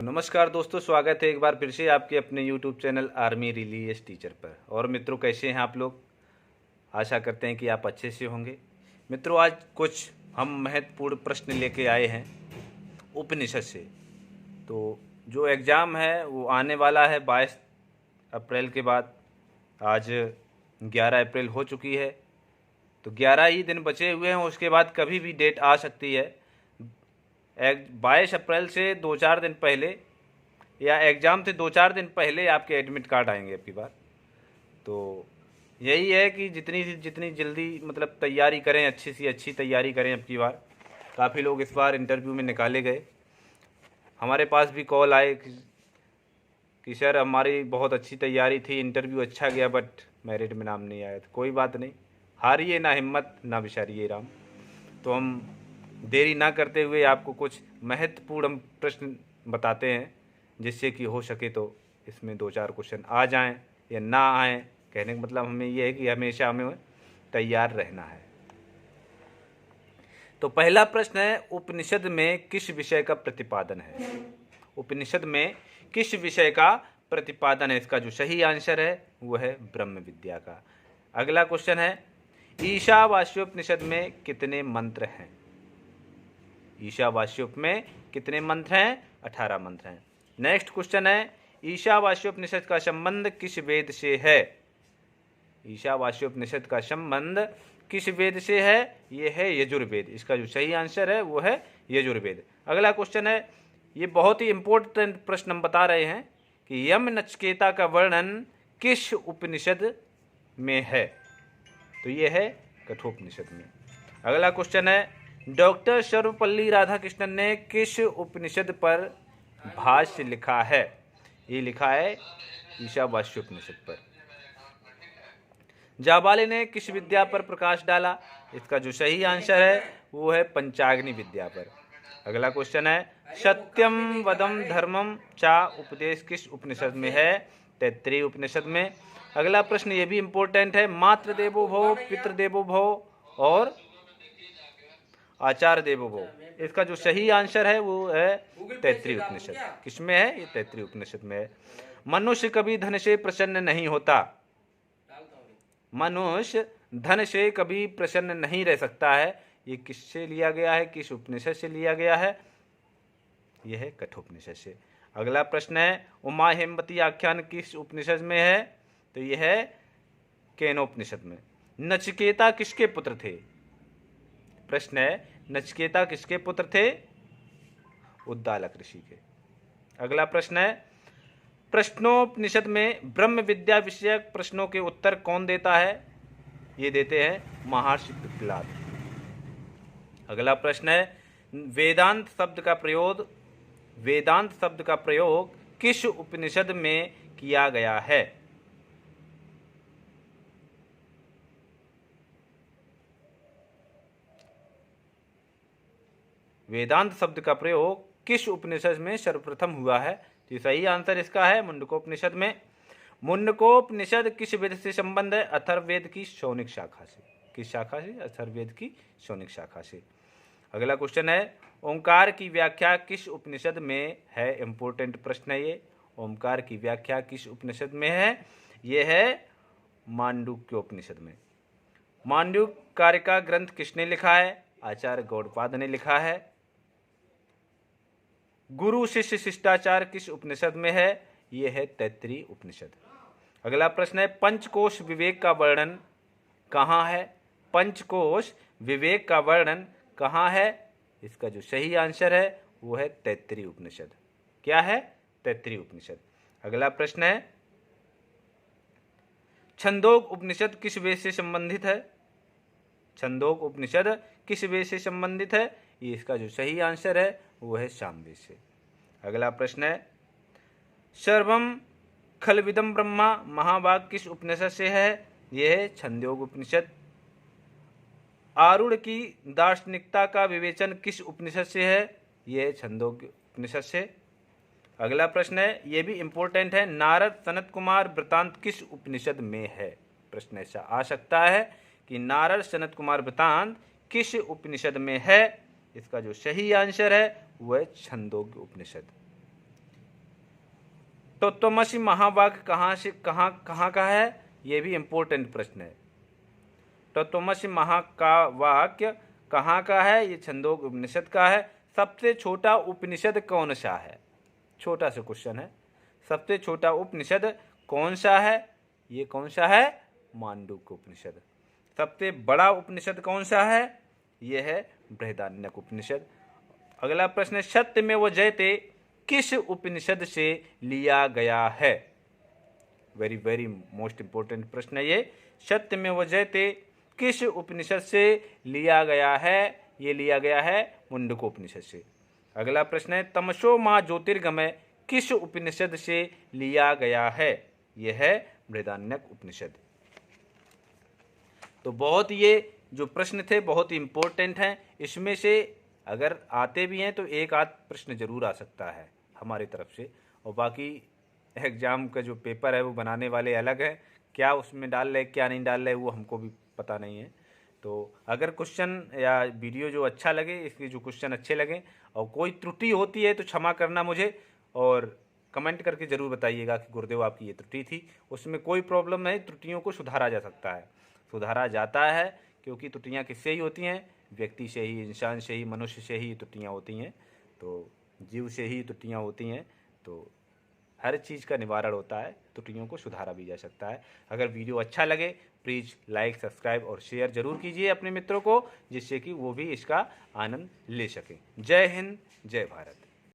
नमस्कार दोस्तों, स्वागत है एक बार फिर से आपके अपने YouTube channel army religious teacher पर। और मित्रों, कैसे हैं आप लोग? आशा करते हैं कि आप अच्छे से होंगे। मित्रों, आज कुछ हम महत्वपूर्ण प्रश्न लेके आए हैं उपनिषद से। तो जो एग्ज़ाम है वो आने वाला है 22 अप्रैल के बाद। आज 11 अप्रैल हो चुकी है, तो 11 ही दिन बचे हुए हैं। उसके बाद कभी भी डेट आ सकती है। 22 अप्रैल से 2-4 दिन पहले या एग्ज़ाम से 2-4 दिन पहले आपके एडमिट कार्ड आएंगे अब की बार। तो यही है कि जितनी जल्दी मतलब तैयारी करें, अच्छी सी अच्छी तैयारी करें अब की बार। काफ़ी लोग इस बार इंटरव्यू में निकाले गए। हमारे पास भी कॉल आए कि सर हमारी बहुत अच्छी तैयारी थी, इंटरव्यू अच्छा गया, बट मेरिट में नाम नहीं आया। तो कोई बात नहीं, हारिए ना हिम्मत ना विचारिए राम। तो हम देरी ना करते हुए आपको कुछ महत्वपूर्ण प्रश्न बताते हैं, जिससे कि हो सके तो इसमें 2-4 क्वेश्चन आ जाएं या ना आएँ। कहने का मतलब हमें ये है कि हमेशा हमें तैयार रहना है। तो पहला प्रश्न है, उपनिषद में किस विषय का प्रतिपादन है? उपनिषद में किस विषय का प्रतिपादन है? इसका जो सही आंसर है वो है ब्रह्म विद्या का। अगला क्वेश्चन है, ईशावास्योपनिषद में कितने मंत्र हैं? ईशावास्योप में कितने मंत्र हैं? 18 मंत्र हैं। नेक्स्ट क्वेश्चन है, ईशावास्योपनिषद का संबंध किस वेद से है? ईशावास्योपनिषद का संबंध किस वेद से है? ये है यजुर्वेद। इसका जो सही आंसर है वो है यजुर्वेद। अगला क्वेश्चन है, ये बहुत ही इंपॉर्टेंट प्रश्न हम बता रहे हैं कि यम नचिकेता का वर्णन किस उपनिषद में है? तो ये है कठोपनिषद में। अगला क्वेश्चन है, डॉक्टर सर्वपल्ली राधाकृष्णन ने किस उपनिषद पर भाष्य लिखा है? ये लिखा है ईशावास्योपनिषद पर। जाबाली ने किस विद्या पर प्रकाश डाला? इसका जो सही आंसर है वो है पंचाग्नि विद्या पर। अगला क्वेश्चन है, सत्यम वदम धर्मम चा उपदेश किस उपनिषद में है? तैत्तिरीय उपनिषद में। अगला प्रश्न ये भी इंपॉर्टेंट है, मातृ देवो भव, पितृ देवो भव और आचार्य देवो भव। इसका जो सही आंसर है वो है तैत्तिरीय उपनिषद। किसमें है? ये तैत्तिरीय उपनिषद में है। मनुष्य कभी धन से प्रसन्न नहीं होता। मनुष्य धन से कभी प्रसन्न नहीं रह सकता है। ये किससे लिया गया है? किस उपनिषद से लिया गया है? यह है कठोपनिषद से। अगला प्रश्न है, उमा हेमवती आख्यान किस उपनिषद में है? तो यह है केनोपनिषद में। नचिकेता किसके पुत्र थे? प्रश्न है, नचिकेता किसके पुत्र थे? उद्दालक ऋषि के। अगला प्रश्न है, प्रश्नोपनिषद में ब्रह्म विद्या विषयक प्रश्नों के उत्तर कौन देता है? ये देते हैं महर्षि पिप्पलाद। अगला प्रश्न है, वेदांत शब्द का प्रयोग किस उपनिषद में किया गया है? वेदांत शब्द का प्रयोग किस उपनिषद में सर्वप्रथम हुआ है? तो सही आंसर इसका है मुंडकोपनिषद में। मुंडकोपनिषद किस वेद से संबंध है? अथर्ववेद की शौनिक शाखा से। किस शाखा से? अथर्ववेद की शौनिक शाखा से। अगला क्वेश्चन है, ओंकार की व्याख्या किस उपनिषद में है? इंपॉर्टेंट प्रश्न है ये। ओंकार की व्याख्या किस उपनिषद में है? ये है मांडुक्योपनिषद में। मांडुक्य का ग्रंथ किसने लिखा है? आचार्य गौड़पाद ने लिखा है। गुरु शिष्य शिष्टाचार किस उपनिषद में है? यह है तैत्तिरीय उपनिषद। अगला प्रश्न है, पंचकोश विवेक का वर्णन कहाँ है? पंचकोश विवेक का वर्णन कहाँ है? इसका जो सही आंसर है वो है तैत्तिरीय उपनिषद। क्या है? तैत्तिरीय उपनिषद। अगला प्रश्न है, छंदोग उपनिषद किस वेद से संबंधित है? छंदोग उपनिषद किस वेद से संबंधित है? ये इसका जो सही आंसर है वो है सामवेद से। अगला प्रश्न है, सर्वम खलविदम ब्रह्मा महावाक्य किस उपनिषद से है? यह है छंदोग उपनिषद। आरूढ़ की दार्शनिकता का विवेचन किस उपनिषद से है? यह है छंदोग उपनिषद से। अगला प्रश्न है, यह भी इंपॉर्टेंट है, नारद सनत कुमार वृतांत किस उपनिषद में है? प्रश्न ऐसा आ सकता है कि नारद सनत कुमार वृतांत किस उपनिषद में है? इसका जो सही आंसर है वह है छंदोग्य उपनिषद। तो त्वमसि महावाक्य कहाँ से कहाँ का है, ये भी इम्पोर्टेंट प्रश्न है। तो त्वमसि महा का वाक्य कहाँ का है, ये छंदोग उपनिषद का है। सबसे छोटा उपनिषद कौन सा है, छोटा सा क्वेश्चन है। सबसे छोटा उपनिषद कौन सा है, ये कौन सा है, मांडूक्य उपनिषद। सबसे बड़ा उपनिषद कौन सा है, ये है बृहदारण्यक उपनिषद। अगला प्रश्न है, सत्यमेव जयते किस उपनिषद से लिया गया है। वेरी वेरी मोस्ट इंपोर्टेंट प्रश्न है ये। सत्यमेव जयते किस उपनिषद से लिया गया है, ये लिया गया है मुंडको उपनिषद से। अगला प्रश्न है, तमसो मां ज्योतिर्गमय किस उपनिषद से लिया गया है, यह है बृहदारण्यक उपनिषद। तो बहुत ये जो प्रश्न थे बहुत ही इंपॉर्टेंट हैं। इसमें से अगर आते भी हैं तो एक आध प्रश्न जरूर आ सकता है हमारी तरफ से, और बाकी एग्ज़ाम का जो पेपर है वो बनाने वाले अलग है, क्या उसमें डाल रहे क्या नहीं डाल रहे वो हमको भी पता नहीं है। तो अगर क्वेश्चन या वीडियो जो अच्छा लगे, इसके जो क्वेश्चन अच्छे लगें और कोई त्रुटि होती है तो क्षमा करना मुझे, और कमेंट करके ज़रूर बताइएगा कि गुरुदेव आपकी ये त्रुटि थी। उसमें कोई प्रॉब्लम नहीं, त्रुटियों को सुधारा जा सकता है, सुधारा जाता है, क्योंकि त्रुटियां किससे ही होती हैं, व्यक्ति से ही, इंसान से ही, मनुष्य से ही त्रुटियां होती हैं। तो जीव से ही त्रुटियां होती हैं। तो हर चीज़ का निवारण होता है, त्रुटियों को सुधारा भी जा सकता है। अगर वीडियो अच्छा लगे प्लीज़ लाइक, सब्सक्राइब और शेयर ज़रूर कीजिए अपने मित्रों को, जिससे कि वो भी इसका आनंद ले सकें। जय हिंद, जय भारत।